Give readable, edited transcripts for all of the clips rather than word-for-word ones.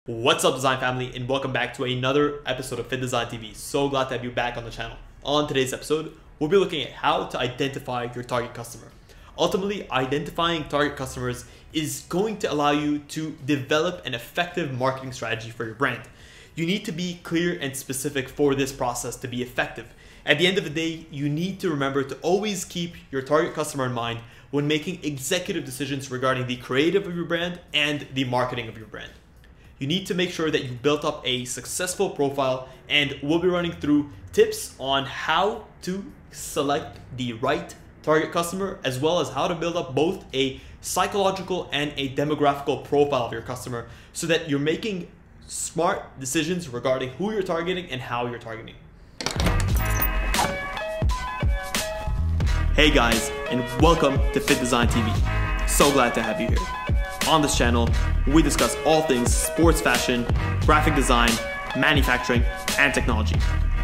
What's up, design family, and welcome back to another episode of Fittdesign TV. So glad to have you back on the channel. On today's episode, we'll be looking at how to identify your target customer. Ultimately, identifying target customers is going to allow you to develop an effective marketing strategy for your brand. You need to be clear and specific for this process to be effective. At the end of the day, you need to remember to always keep your target customer in mind when making executive decisions regarding the creative of your brand and the marketing of your brand. You need to make sure that you built up a successful profile, and we'll be running through tips on how to select the right target customer, as well as how to build up both a psychological and a demographical profile of your customer so that you're making smart decisions regarding who you're targeting and how you're targeting. Hey guys, and welcome to Fittdesign TV. So glad to have you here. On this channel, we discuss all things sports fashion, graphic design, manufacturing, and technology.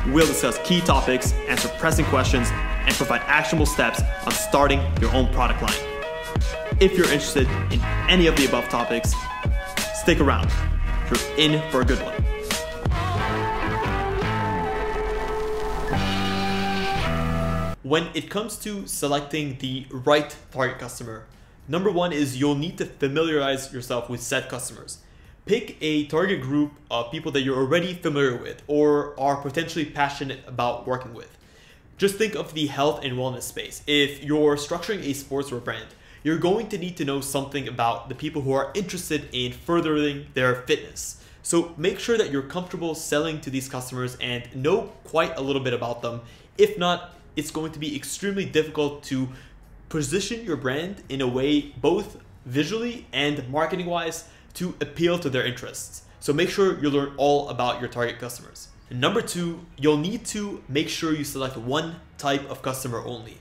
We'll discuss key topics, answer pressing questions, and provide actionable steps on starting your own product line. If you're interested in any of the above topics, stick around. You're in for a good one. When it comes to selecting the right target customer, number one is you'll need to familiarize yourself with said customers. Pick a target group of people that you're already familiar with or are potentially passionate about working with. Just think of the health and wellness space. If you're structuring a sportswear brand, you're going to need to know something about the people who are interested in furthering their fitness. So make sure that you're comfortable selling to these customers and know quite a little bit about them. If not, it's going to be extremely difficult to position your brand in a way, both visually and marketing wise, to appeal to their interests. So make sure you learn all about your target customers. And number two, you'll need to make sure you select one type of customer only.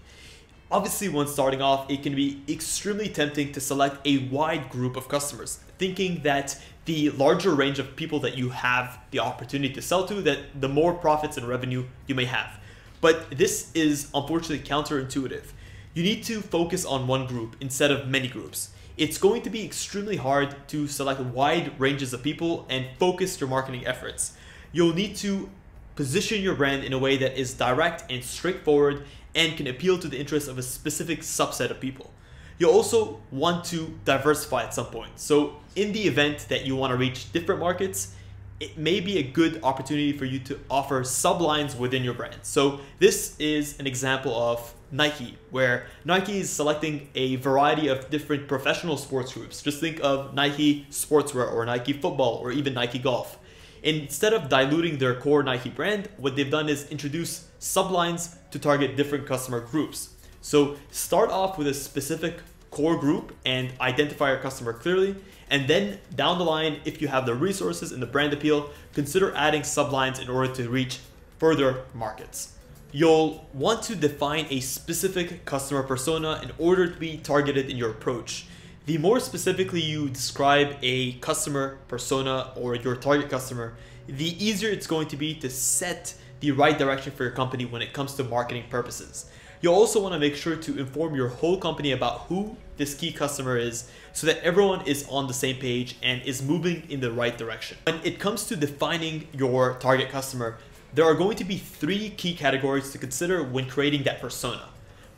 Obviously, when starting off, it can be extremely tempting to select a wide group of customers, thinking that the larger range of people that you have the opportunity to sell to, that the more profits and revenue you may have. But this is unfortunately counterintuitive. You need to focus on one group instead of many groups. It's going to be extremely hard to select wide ranges of people and focus your marketing efforts. You'll need to position your brand in a way that is direct and straightforward and can appeal to the interests of a specific subset of people. You'll also want to diversify at some point. So in the event that you want to reach different markets, it may be a good opportunity for you to offer sublines within your brand. So this is an example of Nike, where Nike is selecting a variety of different professional sports groups. Just think of Nike sportswear or Nike football or even Nike golf. Instead of diluting their core Nike brand, what they've done is introduce sublines to target different customer groups. So start off with a specific core group and identify your customer clearly. And then down the line, if you have the resources and the brand appeal, consider adding sublines in order to reach further markets. You'll want to define a specific customer persona in order to be targeted in your approach. The more specifically you describe a customer persona or your target customer, the easier it's going to be to set the right direction for your company when it comes to marketing purposes. You'll also want to make sure to inform your whole company about who this key customer is so that everyone is on the same page and is moving in the right direction. When it comes to defining your target customer, there are going to be three key categories to consider when creating that persona.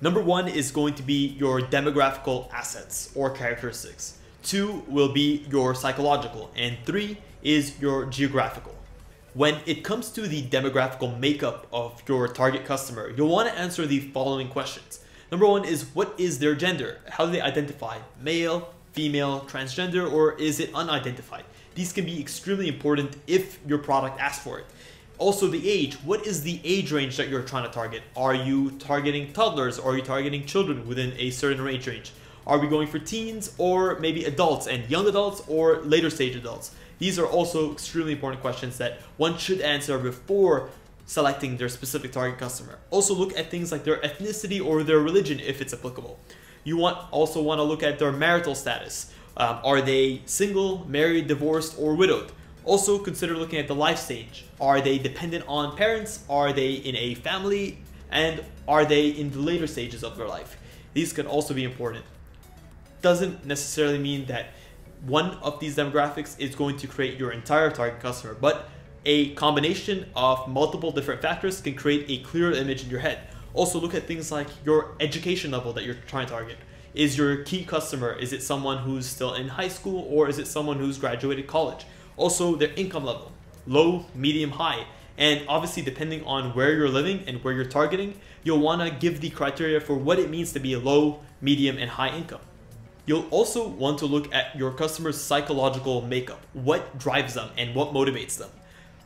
Number one is going to be your demographical assets or characteristics. Two will be your psychological, and three is your geographical. When it comes to the demographical makeup of your target customer, you'll want to answer the following questions. Number one is, what is their gender? How do they identify? Male, female, transgender, or is it unidentified? These can be extremely important if your product asks for it. Also, the age. What is the age range that you're trying to target? Are you targeting toddlers, or are you targeting children within a certain age range? Are we going for teens, or maybe adults and young adults, or later stage adults? These are also extremely important questions that one should answer before selecting their specific target customer. Also look at things like their ethnicity or their religion if it's applicable. You also want to look at their marital status. Are they single, married, divorced, or widowed? Also consider looking at the life stage. Are they dependent on parents? Are they in a family? And are they in the later stages of their life? These can also be important. Doesn't necessarily mean that one of these demographics is going to create your entire target customer, but a combination of multiple different factors can create a clearer image in your head. Also look at things like your education level that you're trying to target. Is your key customer, is it someone who's still in high school, or is it someone who's graduated college? Also their income level, low, medium, high. And obviously depending on where you're living and where you're targeting, you'll want to give the criteria for what it means to be a low, medium, and high income. You'll also want to look at your customer's psychological makeup. What drives them and what motivates them?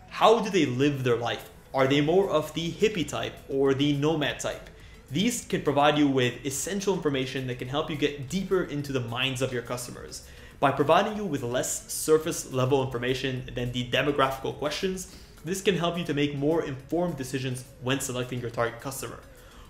How do they live their life? Are they more of the hippie type or the nomad type? These can provide you with essential information that can help you get deeper into the minds of your customers. By providing you with less surface level information than the demographical questions, this can help you to make more informed decisions when selecting your target customer.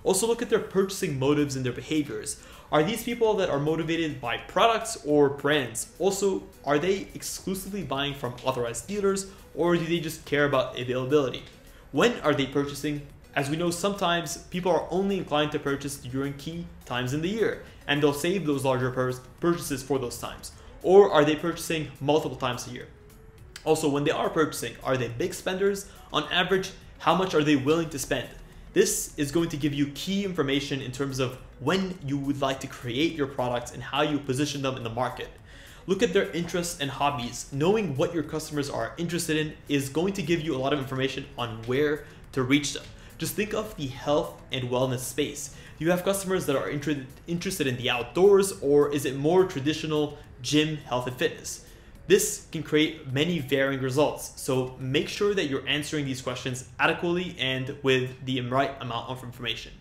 Also look at their purchasing motives and their behaviors. Are these people that are motivated by products or brands? Also, are they exclusively buying from authorized dealers, or do they just care about availability? When are they purchasing? As we know, sometimes people are only inclined to purchase during key times in the year, and they'll save those larger purchases for those times. Or are they purchasing multiple times a year? Also, when they are purchasing, are they big spenders? On average, how much are they willing to spend? This is going to give you key information in terms of when you would like to create your products and how you position them in the market. Look at their interests and hobbies. Knowing what your customers are interested in is going to give you a lot of information on where to reach them. Just think of the health and wellness space. Do you have customers that are interested in the outdoors, or is it more traditional gym, health, and fitness? This can create many varying results, so make sure that you're answering these questions adequately and with the right amount of information.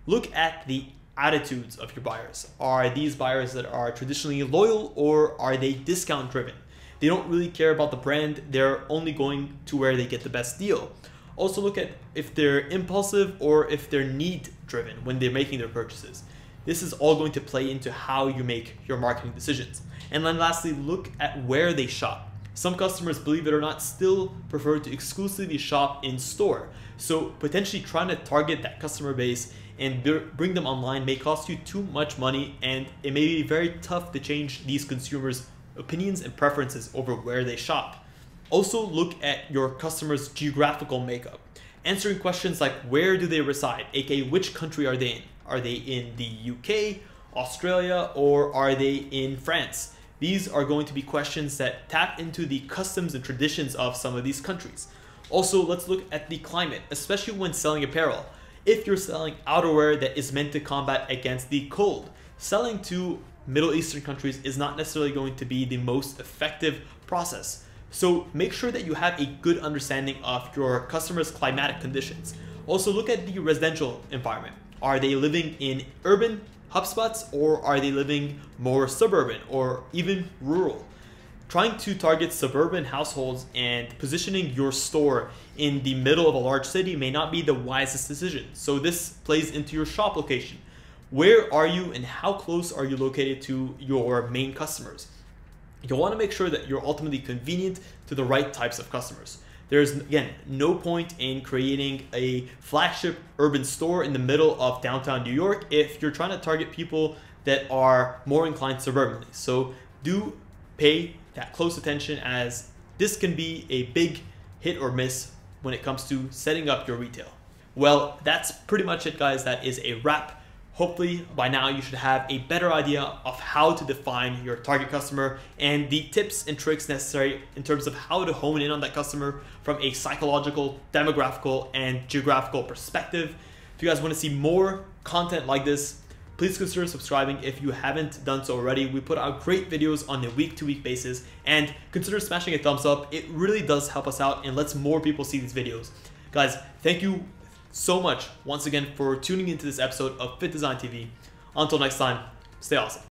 Look at the attitudes of your buyers. Are these buyers that are traditionally loyal, or are they discount driven? They don't really care about the brand, they're only going to where they get the best deal. Also look at if they're impulsive or if they're need driven when they're making their purchases. This is all going to play into how you make your marketing decisions. And then lastly, look at where they shop. Some customers, believe it or not, still prefer to exclusively shop in store. So potentially trying to target that customer base and bring them online may cost you too much money, and it may be very tough to change these consumers' opinions and preferences over where they shop. Also look at your customer's geographical makeup. Answering questions like where do they reside, aka which country are they in? Are they in the UK, Australia, or are they in France? These are going to be questions that tap into the customs and traditions of some of these countries. Also, let's look at the climate, especially when selling apparel. If you're selling outerwear that is meant to combat against the cold, selling to Middle Eastern countries is not necessarily going to be the most effective process. So make sure that you have a good understanding of your customers' climatic conditions. Also look at the residential environment. Are they living in urban HubSpots, or are they living more suburban or even rural? Trying to target suburban households and positioning your store in the middle of a large city may not be the wisest decision. So this plays into your shop location. Where are you and how close are you located to your main customers? You'll want to make sure that you're ultimately convenient to the right types of customers. There's, again, no point in creating a flagship urban store in the middle of downtown New York if you're trying to target people that are more inclined suburbanly. So do pay that close attention, as this can be a big hit or miss when it comes to setting up your retail. Well, that's pretty much it, guys. That is a wrap. Hopefully by now you should have a better idea of how to define your target customer and the tips and tricks necessary in terms of how to hone in on that customer from a psychological, demographical, and geographical perspective. If you guys want to see more content like this, please consider subscribing if you haven't done so already. We put out great videos on a week-to-week basis, and consider smashing a thumbs up. It really does help us out and lets more people see these videos. Guys, thank you so much once again for tuning into this episode of Fittdesign TV. Until next time, stay awesome.